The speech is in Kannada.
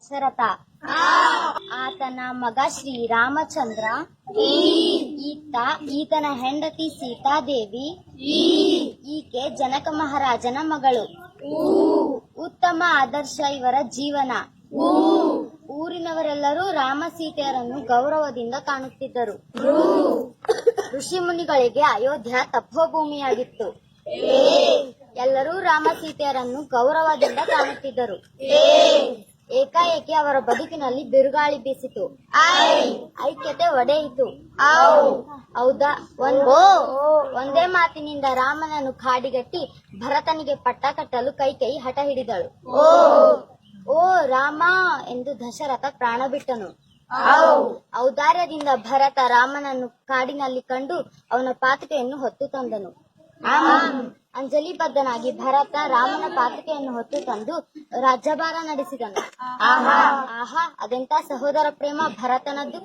ದಶರಥ. ಆತನ ಮಗ ಶ್ರೀರಾಮಚಂದ್ರ. ಈತನ ಹೆಂಡತಿ ಸೀತಾದೇವಿ. ಈಕೆ ಜನಕ ಮಹಾರಾಜನ ಮಗಳು. ಉತ್ತಮ ಆದರ್ಶ ಇವರ ಜೀವನ. ಊರಿನವರೆಲ್ಲರೂ ರಾಮ ಸೀತೆಯರನ್ನು ಗೌರವದಿಂದ ಕಾಣುತ್ತಿದ್ದರು. ಋಷಿ ಮುನಿಗಳಿಗೆ ಅಯೋಧ್ಯ ತಪೋಭೂಮಿಯಾಗಿತ್ತು. ಎಲ್ಲರೂ ರಾಮ ಸೀತೆಯರನ್ನು ಗೌರವದಿಂದ ಕಾಣುತ್ತಿದ್ದರು. ಏಕಾಏಕಿ ಅವರ ಬದುಕಿನಲ್ಲಿ ಬಿರುಗಾಳಿ ಬೀಸಿತು. ಐಕ್ಯತೆ ಒಡೆಯಿತು. ಹೌದಾ? ಒಂದೇ ಮಾತಿನಿಂದ ರಾಮನನ್ನು ಕಾಡಿಗಟ್ಟಿ ಭರತನಿಗೆ ಪಟ್ಟ ಕಟ್ಟಲು ಕೈಕೈ ಹಠ ಹಿಡಿದಳು. ಓ ರಾಮ ಎಂದು ದಶರಥ ಪ್ರಾಣ ಬಿಟ್ಟನು. ಔದಾರ್ಯದಿಂದ ಭರತ ರಾಮನನ್ನು ಕಾಡಿನಲ್ಲಿ ಕಂಡು ಅವನ ಪಾದುಕೆಯನ್ನು ಹೊತ್ತು ತಂದನು. ಅಂಜಲಿಬದ್ಧನಾಗಿ ಭರತ ರಾಮನ ಪಾದುಕೆಯನ್ನು ಹೊತ್ತು ತಂದು ರಾಜ್ಯಭಾರ ನಡೆಸಿದನು. ಆಹಾ, ಅದೆಂತ ಸಹೋದರ ಪ್ರೇಮ ಭರತನದ್ದು.